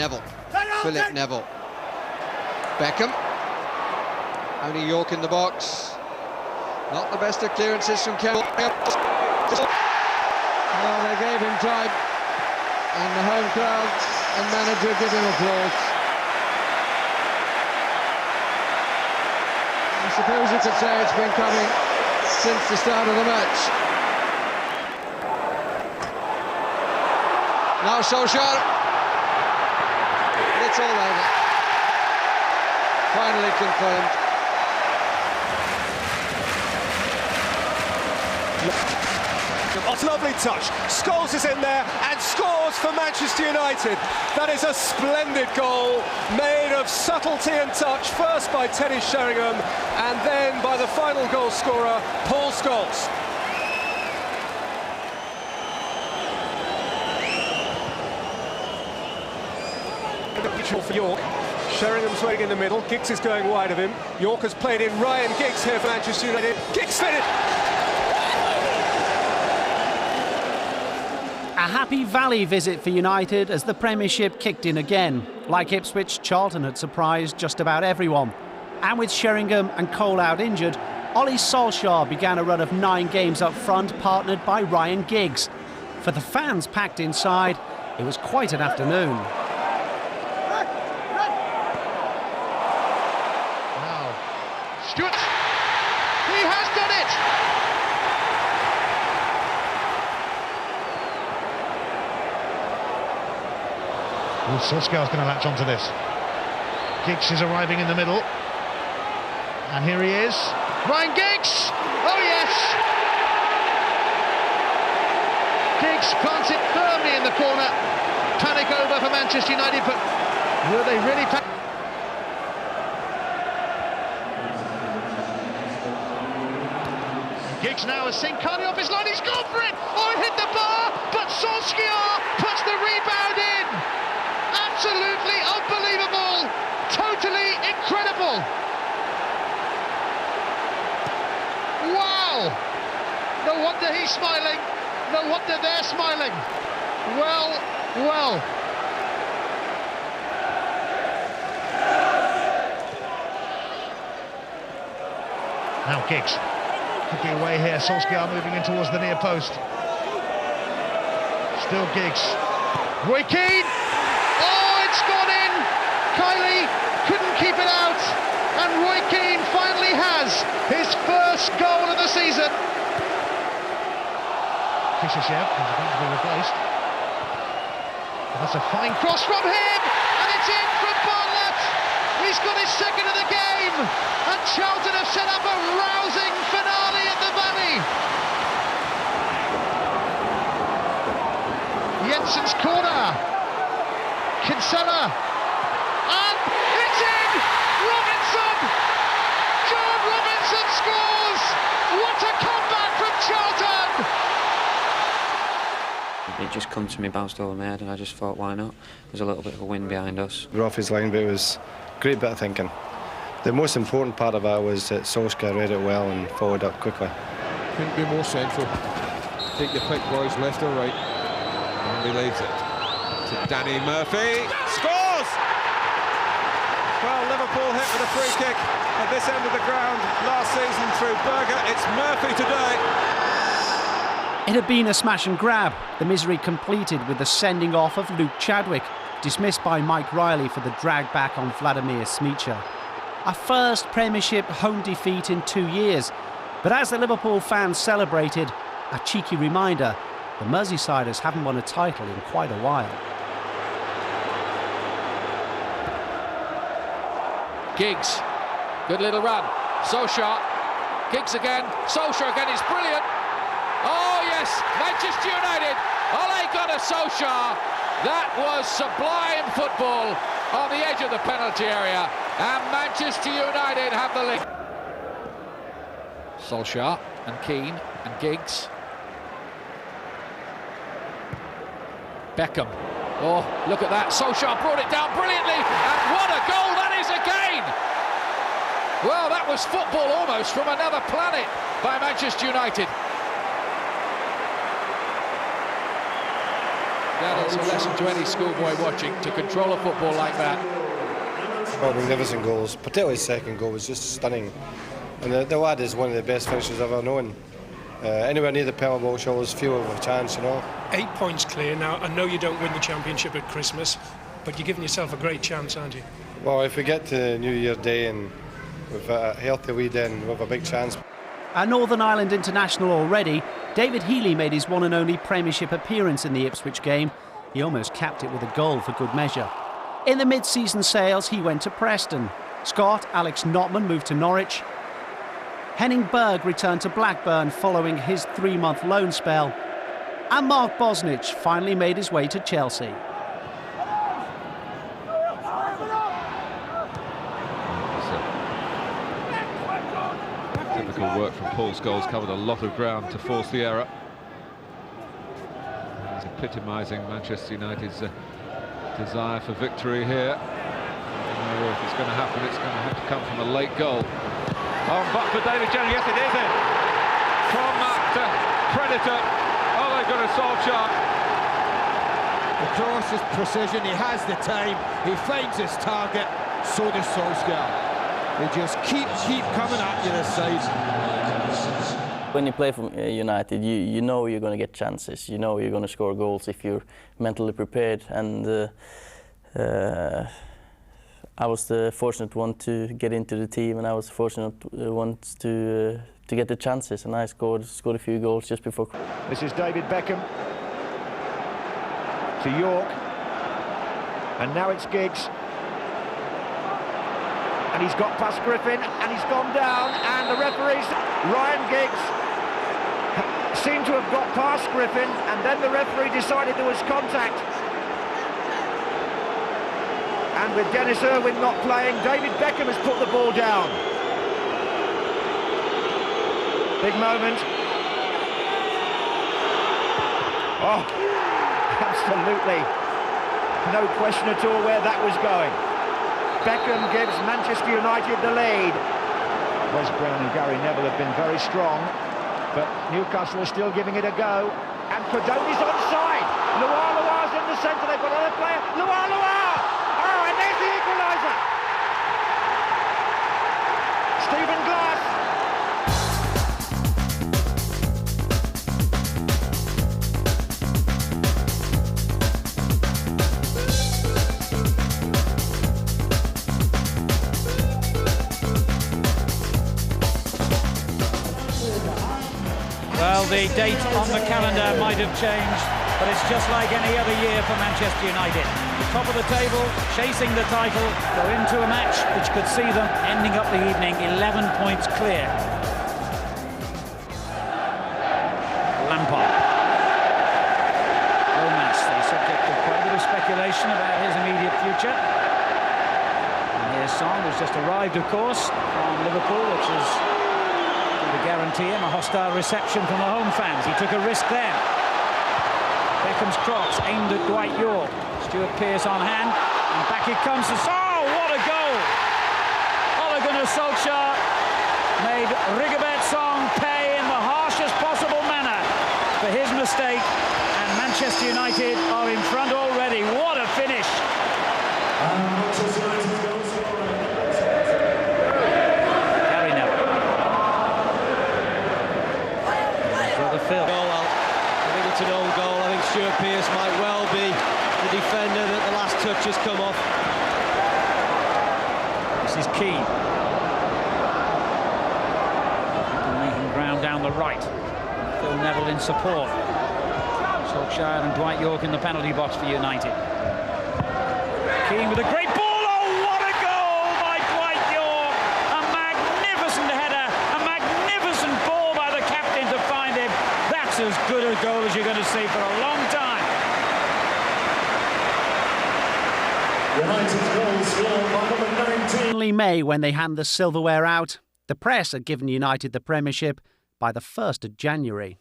Neville, Philip Neville. Beckham. Only York in the box. Not the best of clearances from Kemp. Well, they gave him time, and the home crowd and manager give him applause. I suppose you could say it's been coming since the start of the match. Now Solskjaer. It's all over. Finally confirmed. Oh, lovely touch. Scholes is in there and scores for Manchester United. That is a splendid goal, made of subtlety and touch, first by Teddy Sheringham and then by the final goal scorer, Paul Scholes. For York. Sheringham's waiting in the middle. Giggs is going wide of him. York has played in Ryan Giggs here for Manchester United. Giggs fit it. A happy Valley visit for United as the Premiership kicked in again. Like Ipswich, Charlton had surprised just about everyone. And with Sheringham and Cole out injured, Ollie Solskjaer began a run of 9 games up front, partnered by Ryan Giggs. For the fans packed inside, it was quite an afternoon. Stuart, he has done it! Solskjaer's going to latch onto this. Giggs is arriving in the middle. And here he is. Ryan Giggs! Oh yes! Giggs plants it firmly in the corner. Panic over for Manchester United, but were they really Giggs now has seen Carney off his line, he's gone for it! Oh, it hit the bar, but Solskjaer puts the rebound in! Absolutely unbelievable! Totally incredible! Wow! No wonder he's smiling, no wonder they're smiling. Well, well. Now Giggs. Could be away here. Solskjaer moving in towards the near post. Still Giggs. Roy Keane! Oh, it's gone in! Kylie couldn't keep it out, and Roy Keane finally has his first goal of the season. Kishishev is about to be replaced. That's a fine cross from him, and it's in from Bartlett. He's got his second of the game, and Charlton have set up a rousing finale at the Valley. Jensen's corner, Kinsella, and it's in! Robinson! John Robinson scores! What a comeback from Charlton! It just come to me, bounced over my head, and I just thought, why not? There's a little bit of a wind behind us. We were off his line, but it was a great bit of thinking. The most important part of that was that Solskjaer read it well and followed up quickly. Couldn't be more central. Take your pick, boys, left or right. And relays it to Danny Murphy. Scores! Well, Liverpool hit with a free kick at this end of the ground last season through Berger. It's Murphy today. It had been a smash and grab. The misery completed with the sending off of Luke Chadwick, dismissed by Mike Riley for the drag back on Vladimir Smicha. A first Premiership home defeat in 2 years. But as the Liverpool fans celebrated, a cheeky reminder, the Merseysiders haven't won a title in quite a while. Giggs, good little run. Solskjaer, Giggs again. Solskjaer again is brilliant. Oh yes, Manchester United. Ole Gunnar Solskjaer. That was sublime football on the edge of the penalty area, and Manchester United have the lead. Solskjaer and Keane and Giggs. Beckham. Oh, look at that. Solskjaer brought it down brilliantly, and what a goal that is again! Well, that was football almost from another planet by Manchester United. That is a lesson to any schoolboy watching, to control a football like that. Oh, magnificent goals, particularly his second goal was just stunning. And the lad is one of the best finishers I've ever known. Anywhere near the penalty box, you always feel a chance, you know. 8 points clear now. I know you don't win the championship at Christmas, but you're giving yourself a great chance, aren't you? Well, if we get to New Year Day and with a healthy lead in, we have a big chance. A Northern Ireland international already, David Healy made his one and only Premiership appearance in the Ipswich game. He almost capped it with a goal for good measure. In the mid-season sales, he went to Preston. Scot Alex Notman moved to Norwich. Henning Berg returned to Blackburn following his 3-month loan spell. And Mark Bosnich finally made his way to Chelsea. Typical work from Paul Scholes, covered a lot of ground to force the error. He's epitomising Manchester United's desire for victory here. If it's going to happen, it's going to have to come from a late goal. Oh, but for David Jones, yes it is it. From that predator, Ole Gunnar Solskjaer. The cross is precision, he has the time, he finds his target, so does Solskjaer. They just keep coming at you this side. When you play for United, you know you're going to get chances, you know you're going to score goals if you're mentally prepared, and I was the fortunate one to get into the team, and I was the fortunate one to get the chances, and I scored a few goals just before. This is David Beckham to York, and now it's Giggs. And he's got past Griffin, and he's gone down, and the referees, Ryan Giggs, seemed to have got past Griffin, and then the referee decided there was contact. And with Dennis Irwin not playing, David Beckham has put the ball down. Big moment. Oh, absolutely. No question at all where that was going. Beckham gives Manchester United the lead. Wes Brown and Gary Neville have been very strong, but Newcastle are still giving it a go. And Cordoni's onside. Lua's in the centre. They've got another player. Lua! Oh, and there's the equaliser. Stephen Glass. Well, the date on the calendar might have changed, but it's just like any other year for Manchester United. The top of the table, chasing the title, go into a match which could see them ending up the evening 11 points clear. Lampard. Gomez, the subject of quite a bit of speculation about his immediate future. And here's Son, who's just arrived, of course, from Liverpool, which is to guarantee him a hostile reception from the home fans. He took a risk there. Beckham's cross aimed at Dwight York. Stuart Pearce on hand, and back it comes to... Oh, what a goal! Ole Gunnar Solskjaer made Rigobert Song pay in the harshest possible manner for his mistake, and Manchester United are in front already. What a finish! Goal, I think it's an own goal. I think Stuart Pearce might well be the defender that the last touch has come off. This is key. Making ground down the right. Phil Neville in support. Solskjaer and Dwight York in the penalty box for United. Keane with a great ball. Oh, what a goal by Dwight York! A magnificent header, a magnificent ball by the captain to find him. That's as good a goal as you're going to see for a long time. United's goal scored by number 19. Only May when they hand the silverware out. The press had given United the Premiership by the 1st of January.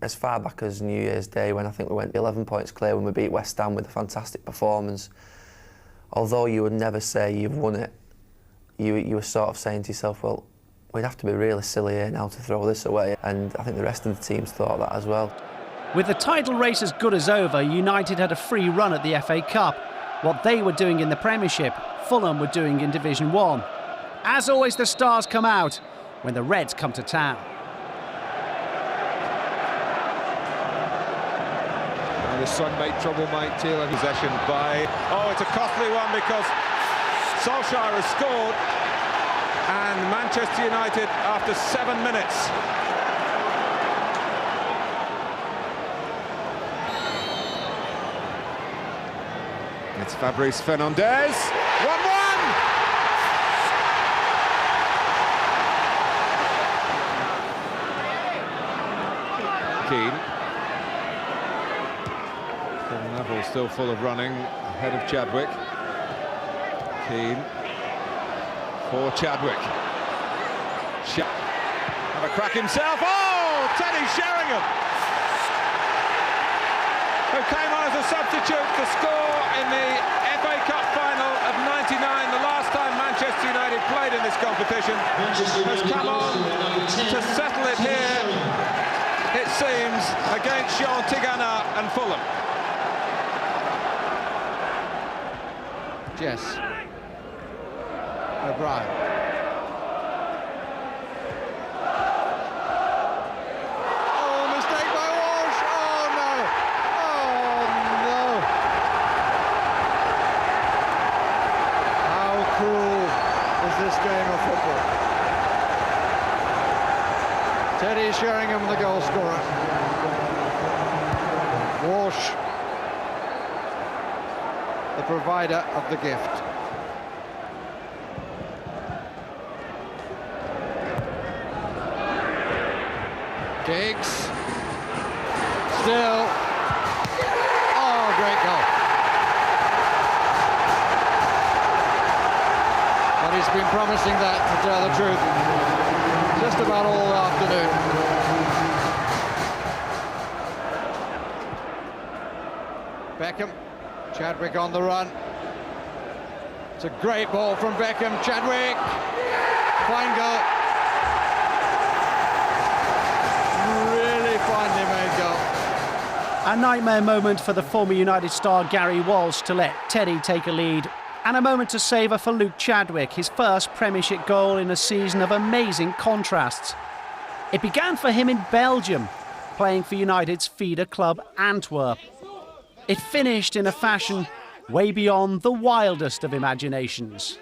As far back as New Year's Day, when I think we went 11 points clear when we beat West Ham with a fantastic performance, although you would never say you've won it, you were sort of saying to yourself, well, we'd have to be really silly here now to throw this away, and I think the rest of the teams thought that as well. With the title race as good as over, United had a free run at the FA Cup. What they were doing in the Premiership, Fulham were doing in Division 1. As always, the stars come out when the Reds come to town. And the sun made trouble, Mike Taylor. Possession by... Oh, it's a costly one because Solskjaer has scored. And Manchester United, after 7 minutes... It's Fabrice Fernandes. 1-1! Keane. Kevin Neville still full of running, ahead of Chadwick. Keane for Chadwick. Have a crack himself. Oh, Teddy Sheringham, who came on as a substitute to score in the FA Cup final of '99, the last time Manchester United played in this competition, has come on to settle it here, it seems, against Jean Tigana and Fulham. Jess. O'Brien. This game of football. Teddy Sheringham, the goal scorer. Walsh, the provider of the gift. Giggs, still. Oh, great goal. He's been promising that, to tell the truth, just about all afternoon. Beckham, Chadwick on the run. It's a great ball from Beckham. Chadwick, fine goal. Really finely made goal. A nightmare moment for the former United star Gary Walsh to let Teddy take a lead. And a moment to savour for Luke Chadwick, his first Premiership goal in a season of amazing contrasts. It began for him in Belgium, playing for United's feeder club Antwerp. It finished in a fashion way beyond the wildest of imaginations.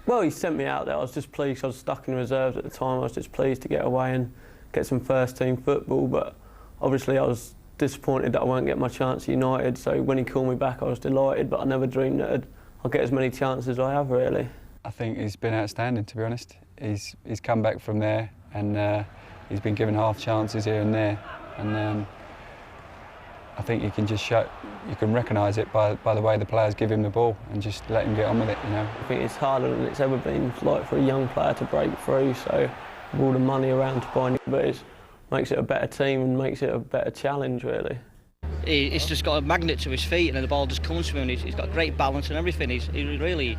Well, he sent me out there. I was just pleased. I was stuck in reserves at the time. I was just pleased to get away and get some first-team football, but obviously I was disappointed that I won't get my chance at United, so when he called me back I was delighted, but I never dreamed that I'll get as many chances as I have, really. I think he's been outstanding, to be honest. He's come back from there and he's been given half chances here and there, and I think you can just you can recognise it by the way the players give him the ball and just let him get on with it, you know. I think it's harder than it's ever been, like, for a young player to break through, so with all the money around to buy new, but it makes it a better team and makes it a better challenge, really. He's just got a magnet to his feet and the ball just comes to him. He's got great balance and everything. He's really,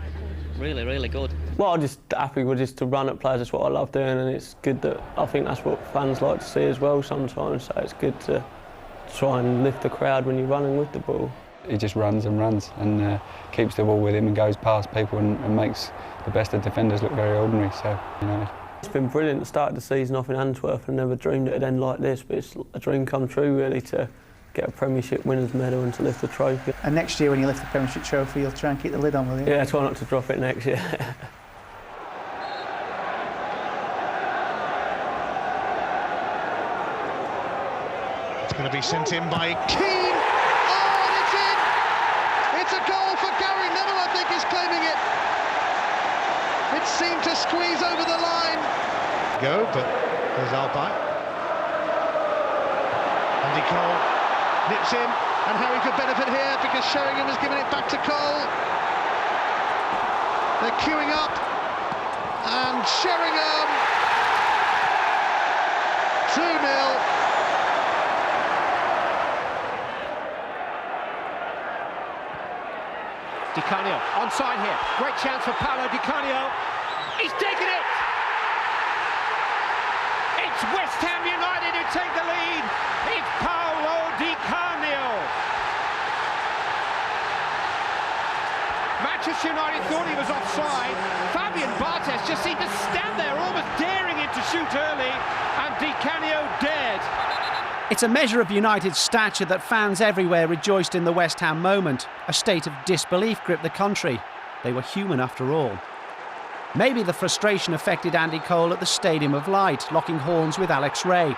really, really good. Well, I'm just happy with just to run at players. That's what I love doing, and it's good that I think that's what fans like to see as well sometimes. So it's good to try and lift the crowd when you're running with the ball. He just runs and runs and keeps the ball with him and goes past people and makes the best of defenders look very ordinary. So, you know. It's been brilliant to start the season off in Antwerp. I never dreamed it'd end like this, but it's a dream come true, really, to get a Premiership winners medal and to lift the trophy. And next year when you lift the Premiership trophy, you'll try and keep the lid on, will you? Yeah, try not to drop it next year. It's going to be sent in by Keane. Oh, and it's in! It's a goal for Gary Neville, I think he's claiming it. It seemed to squeeze over the line. Go, but there's Alpine. Andy Cole nips in, and Harry could benefit here because Sheringham has given it back to Cole. They're queuing up, and Sheringham 2-0. Di Canio onside here. Great chance for Paolo Di Canio. He's taken it. It's West Ham United who take the lead. It's Paolo Manchester United thought he was offside. Fabian Barthez just seemed to stand there, almost daring him to shoot early, and Di Canio dared. It's a measure of United's stature that fans everywhere rejoiced in the West Ham moment. A state of disbelief gripped the country. They were human after all. Maybe the frustration affected Andy Cole at the Stadium of Light, locking horns with Alex Ray.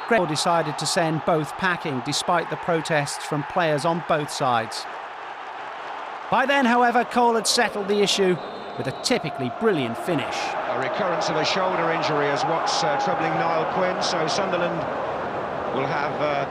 Cole decided to send both packing despite the protests from players on both sides. By then, however, Cole had settled the issue with a typically brilliant finish. A recurrence of a shoulder injury is what's troubling Niall Quinn, so Sunderland will have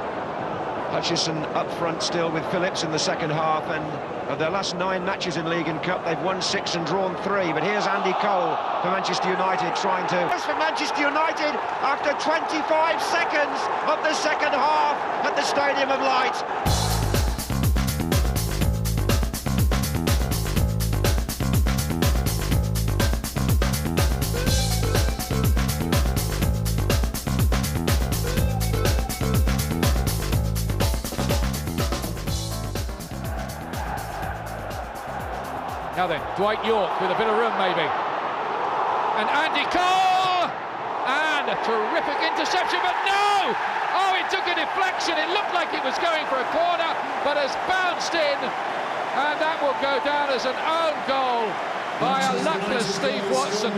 Hutchison up front still with Phillips in the second half, and of their last 9 matches in League and Cup, they've won 6 and drawn 3. But here's Andy Cole for Manchester United trying to... Yes, for Manchester United after 25 seconds of the second half at the Stadium of Light. Now then, Dwight York with a bit of room maybe. And Andy Cole! And a terrific interception, but no! Oh, it took a deflection. It looked like it was going for a corner, but has bounced in. And that will go down as an own goal by a luckless Steve Watson.